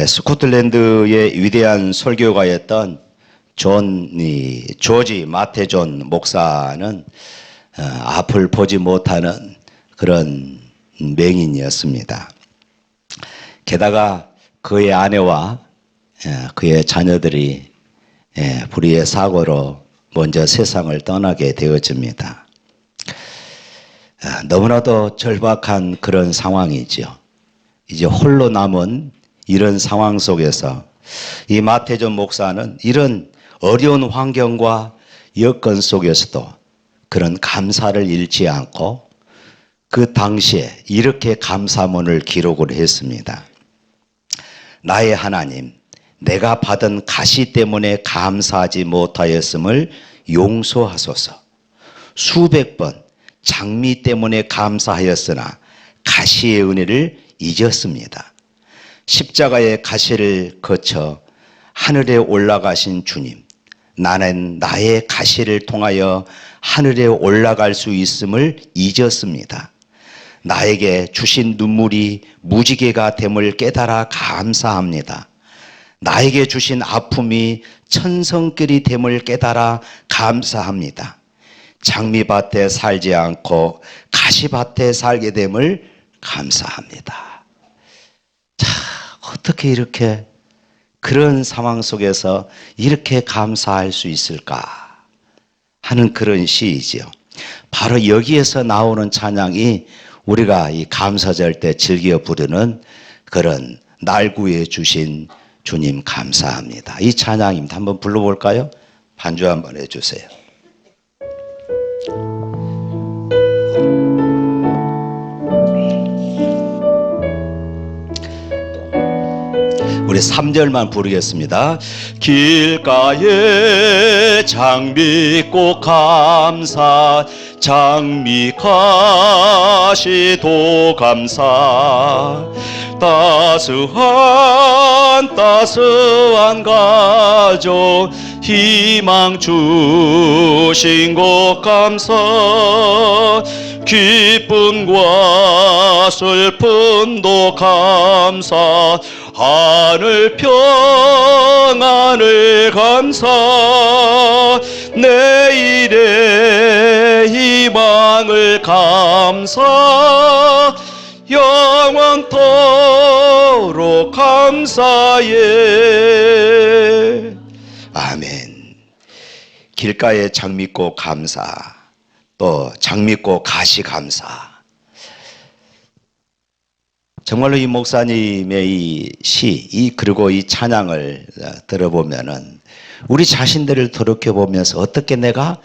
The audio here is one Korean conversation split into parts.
스코틀랜드의 위대한 설교가였던 조지 마태존 목사는 앞을 보지 못하는 그런 맹인이었습니다. 게다가 그의 아내와 그의 자녀들이 불의의 사고로 먼저 세상을 떠나게 되어집니다. 너무나도 절박한 그런 상황이죠. 이제 홀로 남은 이런 상황 속에서 이 마태존 목사는 이런 어려운 환경과 여건 속에서도 그런 감사를 잃지 않고 그 당시에 이렇게 감사문을 기록을 했습니다. 나의 하나님, 내가 받은 가시 때문에 감사하지 못하였음을 용서하소서. 수백 번 장미 때문에 감사하였으나 가시의 은혜를 잊었습니다. 십자가의 가시를 거쳐 하늘에 올라가신 주님, 나는 나의 가시를 통하여 하늘에 올라갈 수 있음을 잊었습니다. 나에게 주신 눈물이 무지개가 됨을 깨달아 감사합니다. 나에게 주신 아픔이 천성길이 됨을 깨달아 감사합니다. 장미밭에 살지 않고 가시밭에 살게 됨을 감사합니다. 자, 어떻게 이렇게 그런 상황 속에서 이렇게 감사할 수 있을까 하는 그런 시이지요. 바로 여기에서 나오는 찬양이 우리가 이 감사절 때 즐겨 부르는 그런 날 구해 주신 주님 감사합니다. 이 찬양입니다. 한번 불러볼까요? 반주 한번 해주세요. 우리 3절만 부르겠습니다. 길가에 장미꽃 감사, 장미 가시도 감사, 따스한 가족 희망 주신 것 감사, 기쁨과 슬픔도 감사, 하늘 평안을 감사, 내일의 희망을 감사, 영원토록 감사해. 아멘. 길가에 장미꽃 감사, 또 장미꽃 가시 감사. 정말로 이 목사님의 이 시, 그리고 이 찬양을 들어보면은 우리 자신들을 돌이켜보면서 어떻게 내가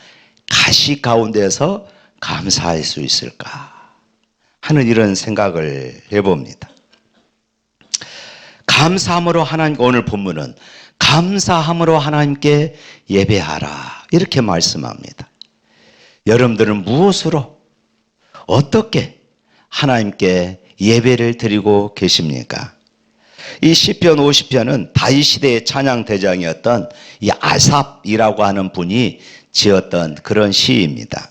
가시 가운데서 감사할 수 있을까 하는 이런 생각을 해봅니다. 감사함으로 하나님, 오늘 본문은 감사함으로 하나님께 예배하라 이렇게 말씀합니다. 여러분들은 무엇으로 어떻게 하나님께 예배를 드리고 계십니까? 이 시편 50편은 다윗 시대의 찬양 대장이었던 이 아삽이라고 하는 분이 지었던 그런 시입니다.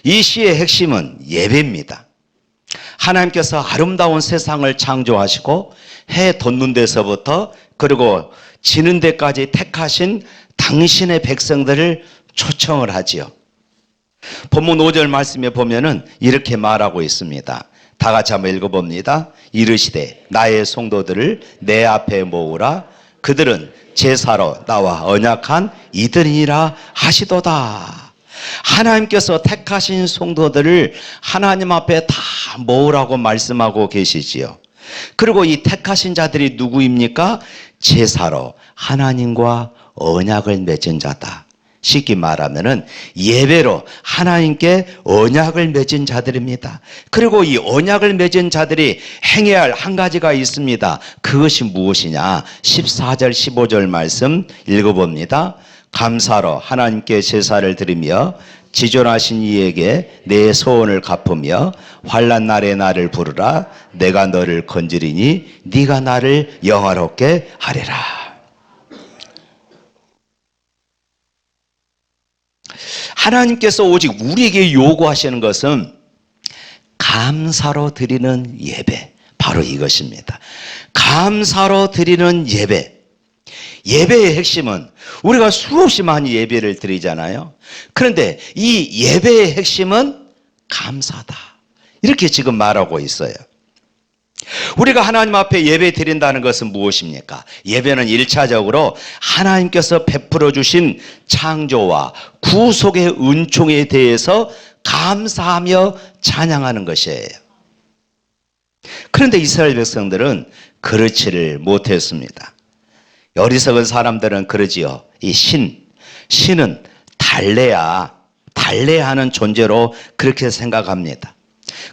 이 시의 핵심은 예배입니다. 하나님께서 아름다운 세상을 창조하시고 해 돋는 데서부터 그리고 지는 데까지 택하신 당신의 백성들을 초청을 하지요. 본문 5절 말씀에 보면은 이렇게 말하고 있습니다. 다 같이 한번 읽어봅니다. 이르시되 나의 성도들을 내 앞에 모으라. 그들은 제사로 나와 언약한 이들이니라 하시도다. 하나님께서 택하신 성도들을 하나님 앞에 다 모으라고 말씀하고 계시지요. 그리고 이 택하신 자들이 누구입니까? 제사로 하나님과 언약을 맺은 자다. 쉽게 말하면은 예배로 하나님께 언약을 맺은 자들입니다. 그리고 이 언약을 맺은 자들이 행해야 할 한 가지가 있습니다. 그것이 무엇이냐? 14절 15절 말씀 읽어봅니다. 감사로 하나님께 제사를 드리며 지존하신 이에게 내 소원을 갚으며 환난 날에 나를 부르라. 내가 너를 건지리니 네가 나를 영화롭게 하리라. 하나님께서 오직 우리에게 요구하시는 것은 감사로 드리는 예배, 바로 이것입니다. 감사로 드리는 예배. 예배의 핵심은 우리가 수없이 많이 예배를 드리잖아요. 그런데 이 예배의 핵심은 감사다. 이렇게 지금 말하고 있어요. 우리가 하나님 앞에 예배 드린다는 것은 무엇입니까? 예배는 1차적으로 하나님께서 베풀어 주신 창조와 구속의 은총에 대해서 감사하며 찬양하는 것이에요. 그런데 이스라엘 백성들은 그렇지를 못했습니다. 어리석은 사람들은 그러지요. 이 신은 달래하는 존재로 그렇게 생각합니다.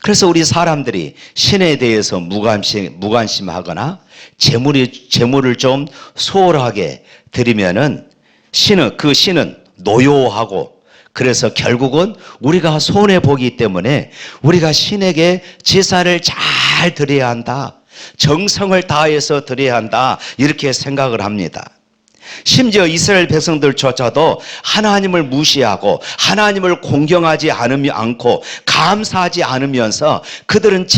그래서 우리 사람들이 신에 대해서 무관심하거나 재물을 좀 소홀하게 드리면은 그 신은 노요하고, 그래서 결국은 우리가 손해보기 때문에 우리가 신에게 제사를 잘 드려야 한다, 정성을 다해서 드려야 한다, 이렇게 생각을 합니다. 심지어 이스라엘 백성들조차도 하나님을 무시하고 하나님을 공경하지 않고 감사하지 않으면서 그들은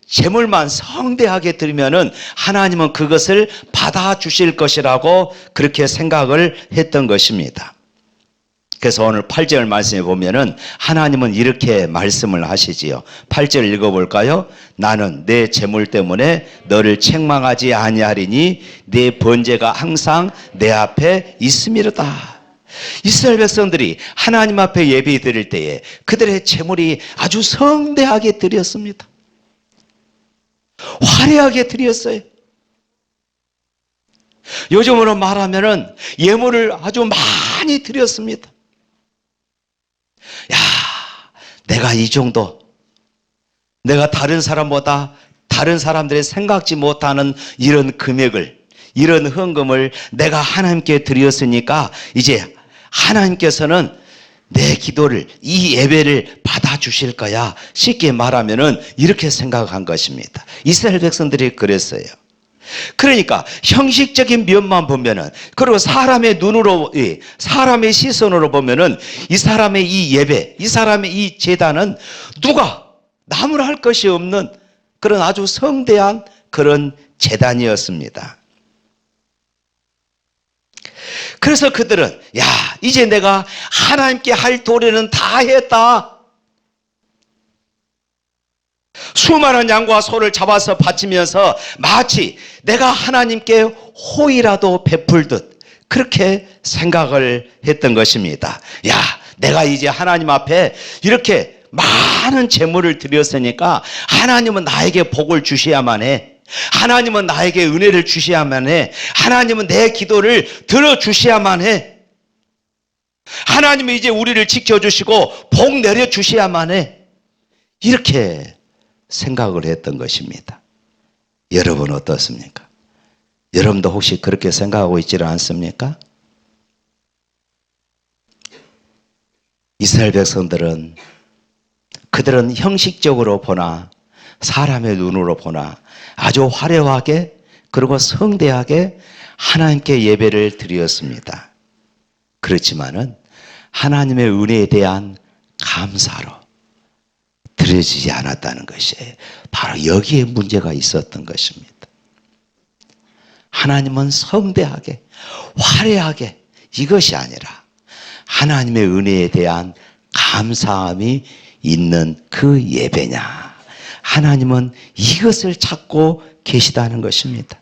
제물만 성대하게 드리면은 하나님은 그것을 받아주실 것이라고 그렇게 생각을 했던 것입니다. 그래서 오늘 8절 말씀에 보면은 하나님은 이렇게 말씀을 하시지요. 8절 읽어볼까요? 나는 내 재물 때문에 너를 책망하지 아니하리니 내 번제가 항상 내 앞에 있음이로다. 이스라엘 백성들이 하나님 앞에 예배 드릴 때에 그들의 재물이 아주 성대하게 드렸습니다. 화려하게 드렸어요. 요즘으로 말하면은 예물을 아주 많이 드렸습니다. 야, 내가 이 정도, 내가 다른 사람들이 생각지 못하는 이런 금액을, 이런 헌금을 내가 하나님께 드렸으니까 이제 하나님께서는 내 기도를, 이 예배를 받아주실 거야. 쉽게 말하면은 이렇게 생각한 것입니다. 이스라엘 백성들이 그랬어요. 그러니까 형식적인 면만 보면은, 그리고 사람의 눈으로, 사람의 시선으로 보면은 이 사람의 이 예배, 이 사람의 이 제단은 누가 남을 할 것이 없는 그런 아주 성대한 그런 제단이었습니다. 그래서 그들은 이제 내가 하나님께 할 도리는 다 했다. 수많은 양과 소를 잡아서 바치면서 마치 내가 하나님께 호의라도 베풀듯 그렇게 생각을 했던 것입니다. 내가 이제 하나님 앞에 이렇게 많은 재물을 드렸으니까 하나님은 나에게 복을 주셔야만 해. 하나님은 나에게 은혜를 주셔야만 해. 하나님은 내 기도를 들어주셔야만 해. 하나님은 이제 우리를 지켜주시고 복 내려주셔야만 해. 이렇게 생각을 했던 것입니다. 여러분 어떻습니까? 여러분도 혹시 그렇게 생각하고 있지는 않습니까? 이스라엘 백성들은 그들은 형식적으로 보나 사람의 눈으로 보나 아주 화려하게 그리고 성대하게 하나님께 예배를 드렸습니다. 그렇지만은 하나님의 은혜에 대한 감사로 드려지지 않았다는 것이 바로 여기에 문제가 있었던 것입니다. 하나님은 성대하게 화려하게 이것이 아니라 하나님의 은혜에 대한 감사함이 있는 그 예배냐, 하나님은 이것을 찾고 계시다는 것입니다.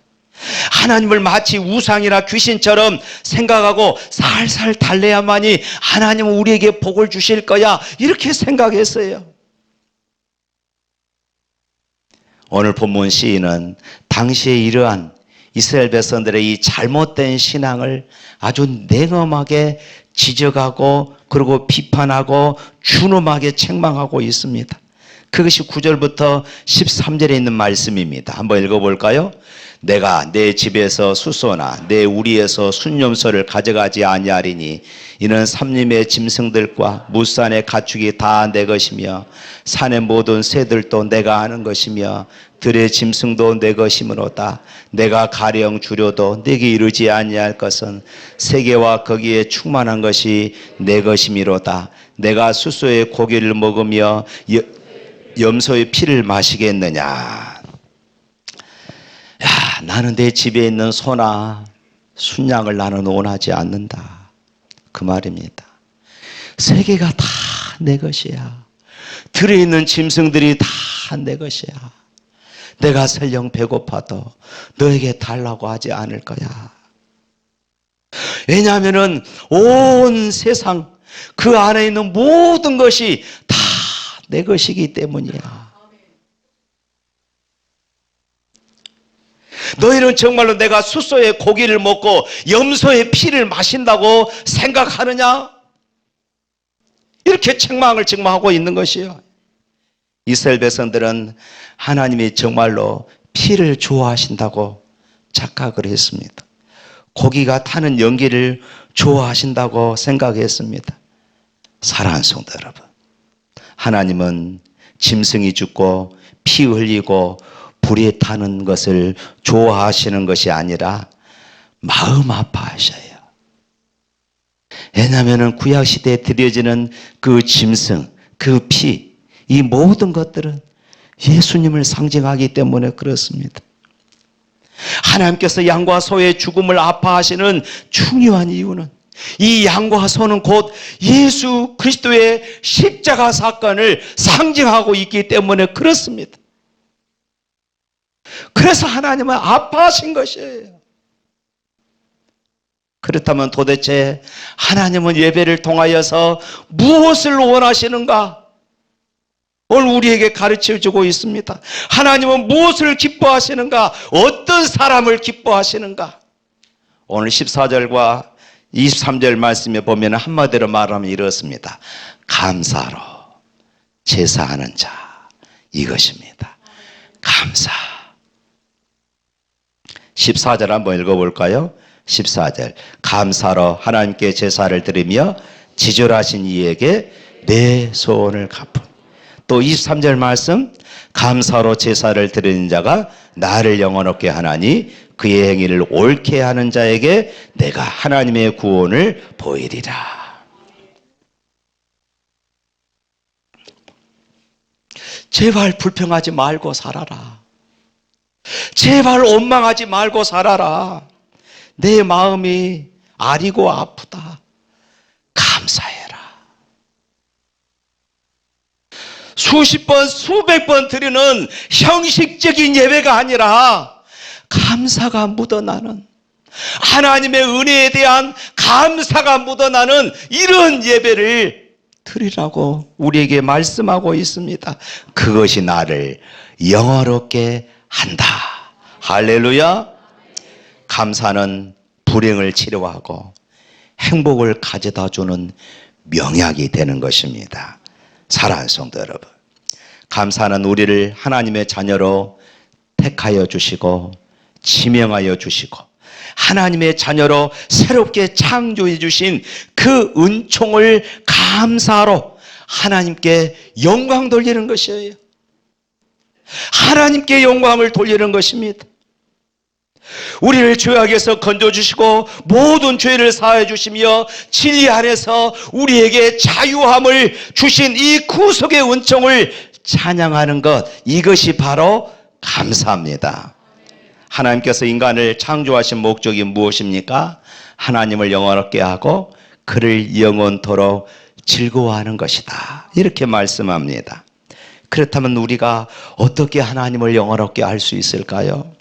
하나님을 마치 우상이나 귀신처럼 생각하고 살살 달래야만이 하나님은 우리에게 복을 주실 거야, 이렇게 생각했어요. 오늘 본문 시인은 당시에 이러한 이스라엘 백성들의 이 잘못된 신앙을 아주 냉엄하게 지적하고 그리고 비판하고 준엄하게 책망하고 있습니다. 그것이 9절부터 13절에 있는 말씀입니다. 한번 읽어볼까요? 내가 내 집에서 수소나 내 우리에서 순염소를 가져가지 아니하리니 이는 삼림의 짐승들과 무산의 가축이 다 내 것이며 산의 모든 새들도 내가 아는 것이며 들의 짐승도 내 것이므로다. 내가 가령 주려도 내게 이르지 아니할 것은 세계와 거기에 충만한 것이 내 것이미로다. 내가 수소의 고기를 먹으며 염소의 피를 마시겠느냐. 나는 내 집에 있는 소나 순양을 나는 원하지 않는다. 그 말입니다. 세계가 다 내 것이야. 들어있는 짐승들이 다 내 것이야. 내가 설령 배고파도 너에게 달라고 하지 않을 거야. 왜냐하면 온 세상 그 안에 있는 모든 것이 다 내 것이기 때문이야. 너희는 정말로 내가 숫소의 고기를 먹고 염소의 피를 마신다고 생각하느냐? 이렇게 책망을 지금 하고 있는 것이요. 이스라엘 백성들은 하나님이 정말로 피를 좋아하신다고 착각을 했습니다. 고기가 타는 연기를 좋아하신다고 생각했습니다. 사랑하는 성도 여러분, 하나님은 짐승이 죽고 피 흘리고 불이 타는 것을 좋아하시는 것이 아니라 마음 아파하셔요. 왜냐하면 구약시대에 드려지는 그 짐승, 그 피, 이 모든 것들은 예수님을 상징하기 때문에 그렇습니다. 하나님께서 양과 소의 죽음을 아파하시는 중요한 이유는 이 양과 소는 곧 예수 그리스도의 십자가 사건을 상징하고 있기 때문에 그렇습니다. 그래서 하나님은 아파하신 것이에요. 그렇다면 도대체 하나님은 예배를 통하여서 무엇을 원하시는가? 오늘 우리에게 가르쳐주고 있습니다. 하나님은 무엇을 기뻐하시는가? 어떤 사람을 기뻐하시는가? 오늘 14절과 23절 말씀에 보면 한마디로 말하면 이렇습니다. 감사로 제사하는 자, 이것입니다. 감사. 14절 한번 읽어볼까요? 14절. 감사로 하나님께 제사를 드리며 지존하신 이에게 내 소원을 갚음. 또 23절 말씀. 감사로 제사를 드리는 자가 나를 영원롭게 하나니 그의 행위를 옳게 하는 자에게 내가 하나님의 구원을 보이리라. 제발 불평하지 말고 살아라. 제발 원망하지 말고 살아라. 내 마음이 아리고 아프다. 감사해라. 수십 번, 수백 번 드리는 형식적인 예배가 아니라 감사가 묻어나는, 하나님의 은혜에 대한 감사가 묻어나는 이런 예배를 드리라고 우리에게 말씀하고 있습니다. 그것이 나를 영화롭게 한다. 할렐루야. 감사는 불행을 치료하고 행복을 가져다 주는 명약이 되는 것입니다. 사랑하는 성도 여러분, 감사는 우리를 하나님의 자녀로 택하여 주시고 지명하여 주시고 하나님의 자녀로 새롭게 창조해 주신 그 은총을 감사로 하나님께 영광 돌리는 것이에요. 하나님께 영광을 돌리는 것입니다. 우리를 죄악에서 건져주시고 모든 죄를 사하여 주시며 진리 안에서 우리에게 자유함을 주신 이 구속의 은총을 찬양하는 것, 이것이 바로 감사합니다. 하나님께서 인간을 창조하신 목적이 무엇입니까? 하나님을 영원롭게 하고 그를 영원토록 즐거워하는 것이다. 이렇게 말씀합니다. 그렇다면 우리가 어떻게 하나님을 영원롭게 할 수 있을까요?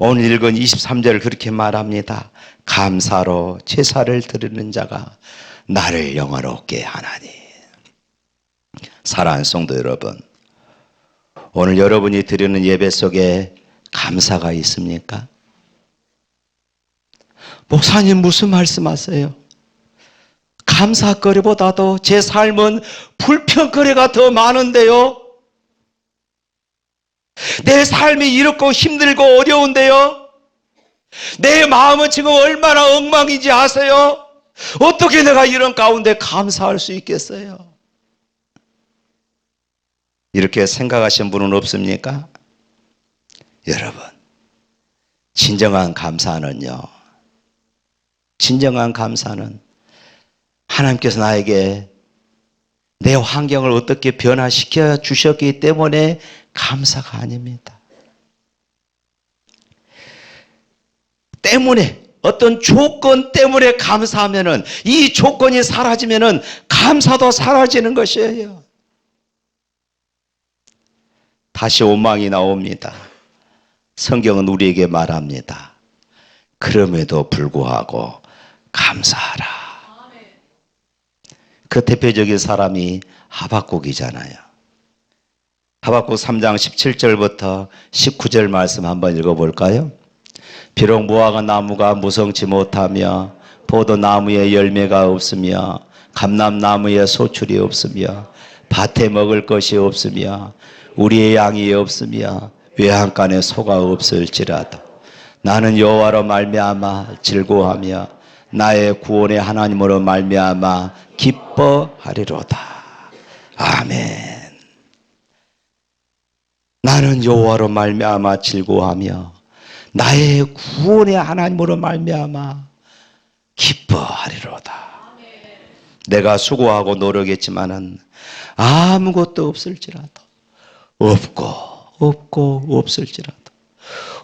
오늘 읽은 23절 그렇게 말합니다. 감사로 제사를 드리는 자가 나를 영원롭게 하나니. 사랑하는 성도 여러분, 오늘 여러분이 드리는 예배 속에 감사가 있습니까? 목사님 무슨 말씀하세요? 감사거리보다도 제 삶은 불평거리가 더 많은데요. 내 삶이 이렇고 힘들고 어려운데요. 내 마음은 지금 얼마나 엉망인지 아세요? 어떻게 내가 이런 가운데 감사할 수 있겠어요? 이렇게 생각하신 분은 없습니까? 여러분, 진정한 감사는요, 진정한 감사는 하나님께서 나에게 내 환경을 어떻게 변화시켜 주셨기 때문에 감사가 아닙니다. 때문에, 어떤 조건 때문에 감사하면은, 이 조건이 사라지면은 감사도 사라지는 것이에요. 다시 원망이 나옵니다. 성경은 우리에게 말합니다. 그럼에도 불구하고 감사하라. 그 대표적인 사람이 하박국이잖아요. 하박국 3장 17절부터 19절 말씀 한번 읽어볼까요? 비록 무화과 나무가 무성치 못하며 포도나무에 열매가 없으며 감람나무에 소출이 없으며 밭에 먹을 것이 없으며 우리의 양이 없으며 외양간에 소가 없을지라도 나는 여호와로 말미암아 즐거워하며 나의 구원의 하나님으로 말미암아 기뻐하리로다. 아멘. 나는 여호와로 말미암아 즐거워하며 나의 구원의 하나님으로 말미암아 기뻐하리로다. 내가 수고하고 노력했지만은 아무것도 없을지라도, 없고 없을지라도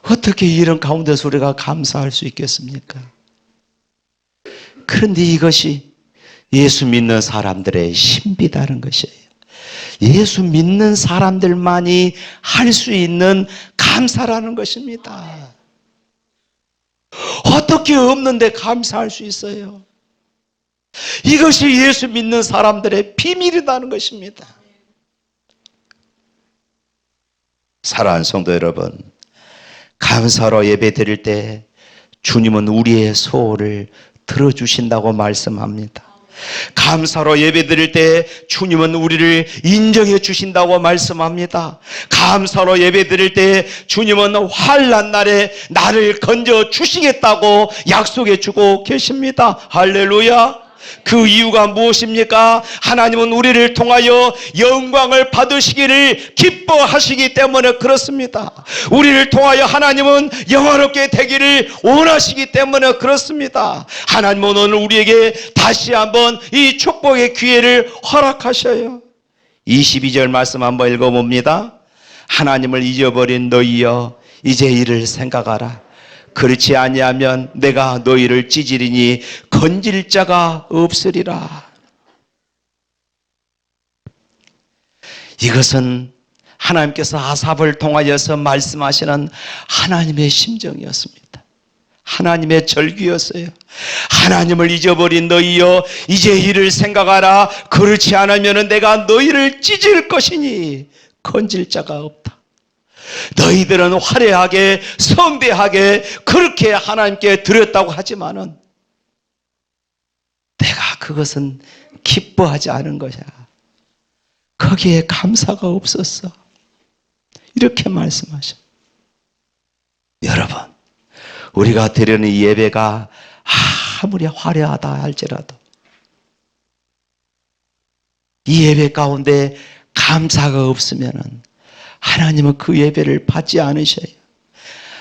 어떻게 이런 가운데서 우리가 감사할 수 있겠습니까? 그런데 이것이 예수 믿는 사람들의 신비다는 것이에요. 예수 믿는 사람들만이 할 수 있는 감사라는 것입니다. 어떻게 없는데 감사할 수 있어요? 이것이 예수 믿는 사람들의 비밀이라는 것입니다. 사랑하는 성도 여러분, 감사로 예배 드릴 때 주님은 우리의 소원을 들어주신다고 말씀합니다. 감사로 예배드릴 때 주님은 우리를 인정해 주신다고 말씀합니다. 감사로 예배드릴 때 주님은 환난 날에 나를 건져 주시겠다고 약속해 주고 계십니다. 할렐루야. 그 이유가 무엇입니까? 하나님은 우리를 통하여 영광을 받으시기를 기뻐하시기 때문에 그렇습니다. 우리를 통하여 하나님은 영화롭게 되기를 원하시기 때문에 그렇습니다. 하나님은 오늘 우리에게 다시 한번 이 축복의 기회를 허락하셔요. 22절 말씀 한번 읽어봅니다. 하나님을 잊어버린 너희여 이제 이를 생각하라. 그렇지 아니하면 내가 너희를 찢으리니 건질 자가 없으리라. 이것은 하나님께서 아삽을 통하여서 말씀하시는 하나님의 심정이었습니다. 하나님의 절규였어요. 하나님을 잊어버린 너희여 이제 이를 생각하라. 그렇지 않으면 내가 너희를 찢을 것이니 건질 자가 없다. 너희들은 화려하게 성대하게 그렇게 하나님께 드렸다고 하지만은 내가 그것은 기뻐하지 않은 것이야. 거기에 감사가 없었어. 이렇게 말씀하셔. 여러분, 우리가 드리는 이 예배가 아무리 화려하다 할지라도 이 예배 가운데 감사가 없으면은 하나님은 그 예배를 받지 않으셔요.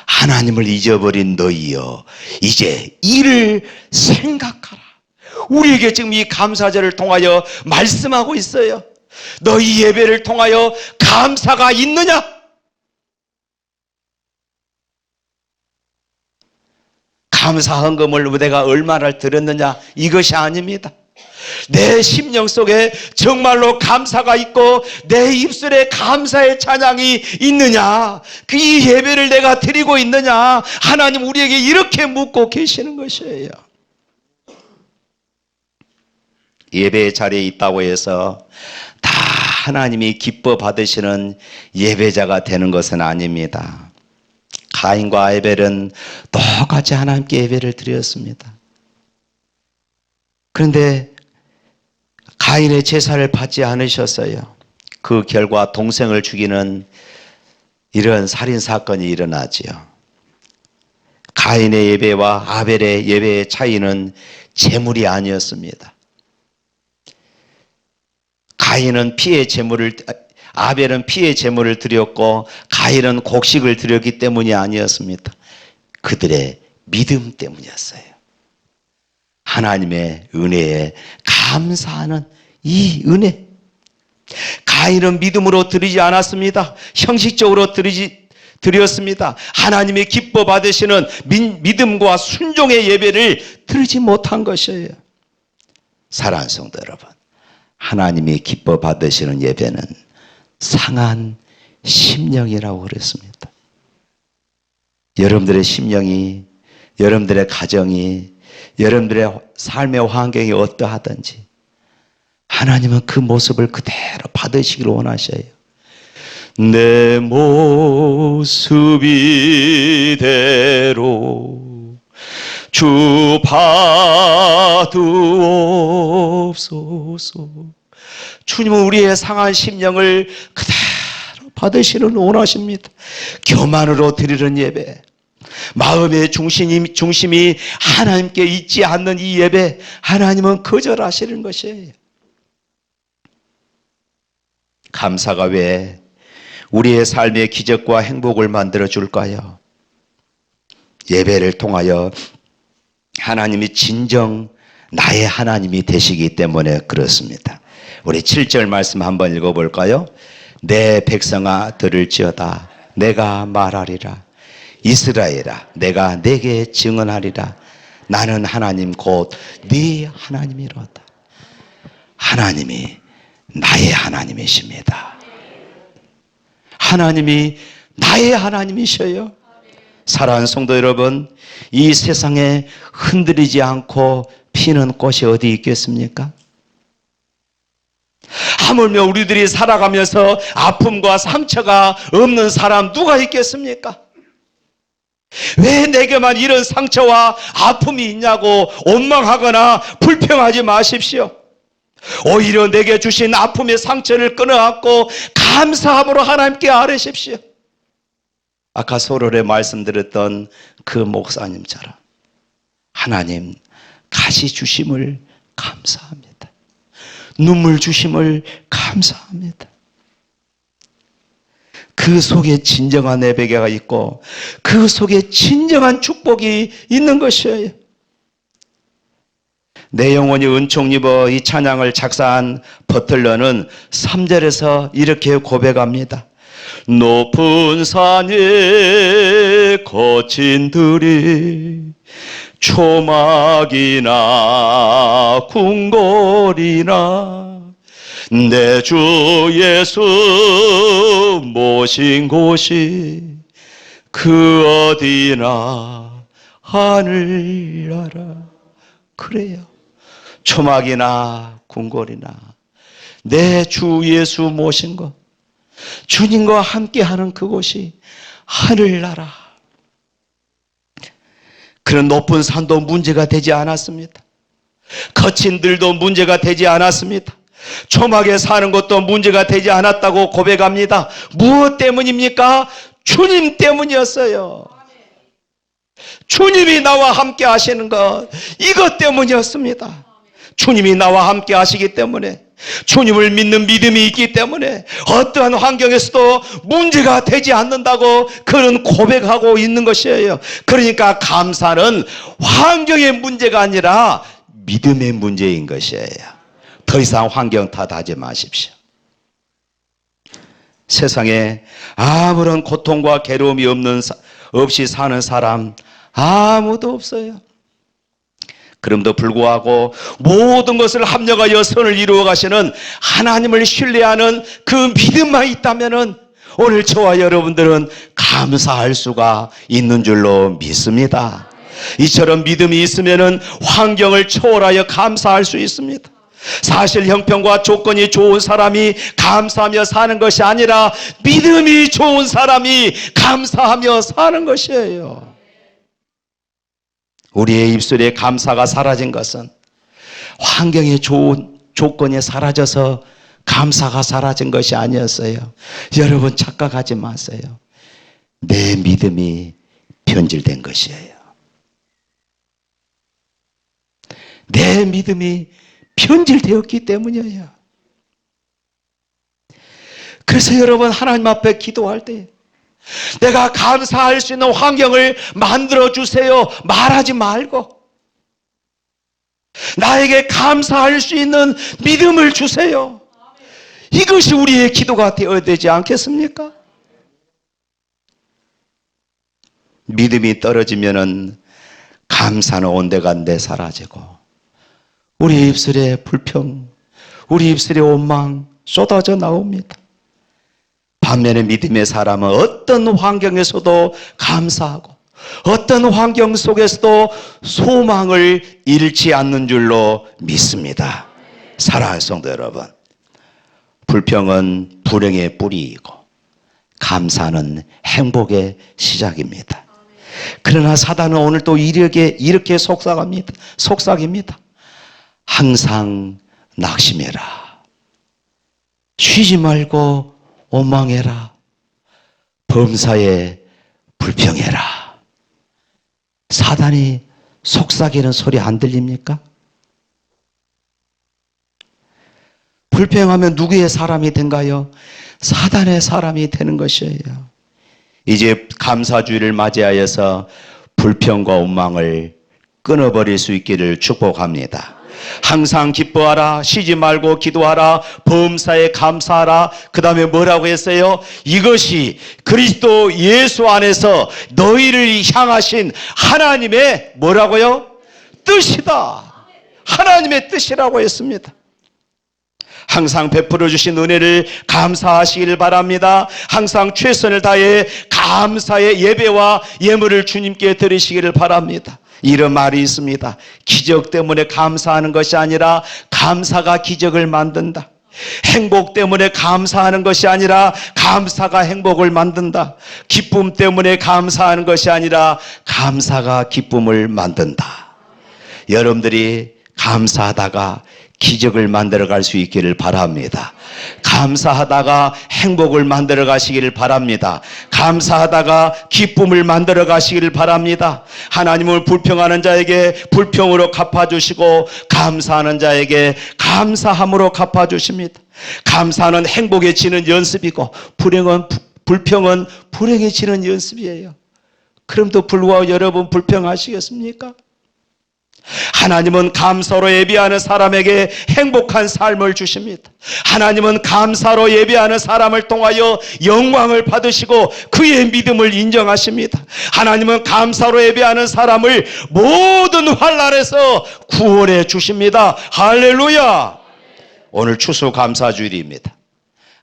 하나님을 잊어버린 너희여 이제 이를 생각하라. 우리에게 지금 이 감사절을 통하여 말씀하고 있어요. 너희 예배를 통하여 감사가 있느냐? 감사 헌금을 내가 얼마나 드렸느냐? 이것이 아닙니다. 내 심령 속에 정말로 감사가 있고 내 입술에 감사의 찬양이 있느냐? 그 이 예배를 내가 드리고 있느냐? 하나님 우리에게 이렇게 묻고 계시는 것이에요. 예배의 자리에 있다고 해서 다 하나님이 기뻐 받으시는 예배자가 되는 것은 아닙니다. 가인과 아벨은 똑같이 하나님께 예배를 드렸습니다. 그런데 가인의 제사를 받지 않으셨어요. 그 결과 동생을 죽이는 이런 살인사건이 일어나지요. 가인의 예배와 아벨의 예배의 차이는 제물이 아니었습니다. 아벨은 피의 제물을 드렸고 가인은 곡식을 드렸기 때문이 아니었습니다. 그들의 믿음 때문이었어요. 하나님의 은혜에 감사하는 이 은혜. 가인은 믿음으로 드리지 않았습니다. 형식적으로 드렸습니다. 하나님이 기뻐 받으시는 믿음과 순종의 예배를 드리지 못한 것이에요. 사랑하는 성도 여러분, 하나님이 기뻐 받으시는 예배는 상한 심령이라고 그랬습니다. 여러분들의 심령이, 여러분들의 가정이, 여러분들의 삶의 환경이 어떠하든지 하나님은 그 모습을 그대로 받으시기를 원하셔요. 내 모습 이대로 주 봐두옵소서. 주님은 우리의 상한 심령을 그대로 받으시는 원하십니다. 교만으로 드리는 예배, 마음의 중심이 하나님께 있지 않는 이 예배, 하나님은 거절하시는 것이에요. 감사가 왜 우리의 삶의 기적과 행복을 만들어 줄까요? 예배를 통하여 하나님이 진정 나의 하나님이 되시기 때문에 그렇습니다. 우리 7절 말씀 한번 읽어볼까요? 내 백성아 들을지어다. 내가 말하리라. 이스라엘아 내가 내게 증언하리라. 나는 하나님 곧 네 하나님이로다. 하나님이 나의 하나님이십니다. 하나님이 나의 하나님이셔요. 사랑하는 성도 여러분, 이 세상에 흔들리지 않고 피는 꽃이 어디 있겠습니까? 하물며 우리들이 살아가면서 아픔과 상처가 없는 사람 누가 있겠습니까? 왜 내게만 이런 상처와 아픔이 있냐고 원망하거나 불평하지 마십시오. 오히려 내게 주신 아픔의 상처를 끊어안고 감사함으로 하나님께 아뢰십시오. 아까 소설에 말씀드렸던 그 목사님처럼 하나님 가시 주심을 감사합니다. 눈물 주심을 감사합니다. 그 속에 진정한 예배가 있고 그 속에 진정한 축복이 있는 것이에요. 내 영혼이 은총 입어 이 찬양을 작사한 버틀러는 3절에서 이렇게 고백합니다. 높은 산에 거친 들이 초막이나 궁궐이나 내 주 예수 모신 곳이 그 어디나 하늘나라. 그래요. 초막이나 궁궐이나 내 주 예수 모신 것, 주님과 함께하는 그곳이 하늘나라. 그런 높은 산도 문제가 되지 않았습니다. 거친 들도 문제가 되지 않았습니다. 초막에 사는 것도 문제가 되지 않았다고 고백합니다. 무엇 때문입니까? 주님 때문이었어요. 주님이 나와 함께 하시는 것, 이것 때문이었습니다. 주님이 나와 함께 하시기 때문에, 주님을 믿는 믿음이 있기 때문에 어떠한 환경에서도 문제가 되지 않는다고 그는 고백하고 있는 것이에요. 그러니까 감사는 환경의 문제가 아니라 믿음의 문제인 것이에요. 더 이상 환경 탓하지 마십시오. 세상에 아무런 고통과 괴로움이 없이 사는 사람 아무도 없어요. 그럼에도 불구하고 모든 것을 합력하여 선을 이루어 가시는 하나님을 신뢰하는 그 믿음만 있다면 오늘 저와 여러분들은 감사할 수가 있는 줄로 믿습니다. 이처럼 믿음이 있으면 환경을 초월하여 감사할 수 있습니다. 사실 형편과 조건이 좋은 사람이 감사하며 사는 것이 아니라 믿음이 좋은 사람이 감사하며 사는 것이에요. 우리의 입술에 감사가 사라진 것은 환경이 좋은 조건이 사라져서 감사가 사라진 것이 아니었어요. 여러분 착각하지 마세요. 내 믿음이 변질된 것이에요. 내 믿음이 변질되었기 때문이에요. 그래서 여러분 하나님 앞에 기도할 때 내가 감사할 수 있는 환경을 만들어 주세요 말하지 말고 나에게 감사할 수 있는 믿음을 주세요. 이것이 우리의 기도가 되어야 되지 않겠습니까? 믿음이 떨어지면은 감사는 온데간데 사라지고 우리 입술에 불평, 우리 입술에 원망 쏟아져 나옵니다. 반면에 믿음의 사람은 어떤 환경에서도 감사하고 어떤 환경 속에서도 소망을 잃지 않는 줄로 믿습니다. 사랑하는 성도 여러분, 불평은 불행의 뿌리이고 감사는 행복의 시작입니다. 그러나 사단은 오늘 또 이렇게 속삭입니다. 항상 낙심해라. 쉬지 말고 원망해라. 범사에 불평해라. 사단이 속삭이는 소리 안 들립니까? 불평하면 누구의 사람이 된가요? 사단의 사람이 되는 것이에요. 이제 감사주의를 맞이하여서 불평과 원망을 끊어버릴 수 있기를 축복합니다. 항상 기뻐하라, 쉬지 말고 기도하라, 범사에 감사하라. 그 다음에 뭐라고 했어요? 이것이 그리스도 예수 안에서 너희를 향하신 하나님의 뭐라고요? 뜻이다. 하나님의 뜻이라고 했습니다. 항상 베풀어 주신 은혜를 감사하시길 바랍니다. 항상 최선을 다해 감사의 예배와 예물을 주님께 드리시기를 바랍니다. 이런 말이 있습니다. 기적 때문에 감사하는 것이 아니라 감사가 기적을 만든다. 행복 때문에 감사하는 것이 아니라 감사가 행복을 만든다. 기쁨 때문에 감사하는 것이 아니라 감사가 기쁨을 만든다. 여러분들이 감사하다가 기적을 만들어 갈 수 있기를 바랍니다. 감사하다가 행복을 만들어 가시기를 바랍니다. 감사하다가 기쁨을 만들어 가시기를 바랍니다. 하나님을 불평하는 자에게 불평으로 갚아주시고 감사하는 자에게 감사함으로 갚아주십니다. 감사는 행복해지는 연습이고 불평은 불행해지는 연습이에요. 그럼도 불구하고 여러분 불평하시겠습니까? 하나님은 감사로 예배하는 사람에게 행복한 삶을 주십니다. 하나님은 감사로 예배하는 사람을 통하여 영광을 받으시고 그의 믿음을 인정하십니다. 하나님은 감사로 예배하는 사람을 모든 환난에서 구원해 주십니다. 할렐루야! 오늘 추수감사주일입니다.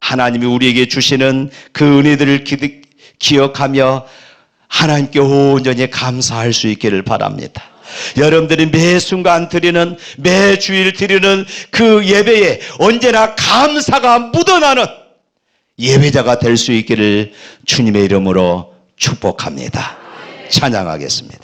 하나님이 우리에게 주시는 그 은혜들을 기억하며 하나님께 온전히 감사할 수 있기를 바랍니다. 여러분들이 매 순간 드리는, 매 주일 드리는 그 예배에 언제나 감사가 묻어나는 예배자가 될 수 있기를 주님의 이름으로 축복합니다. 찬양하겠습니다.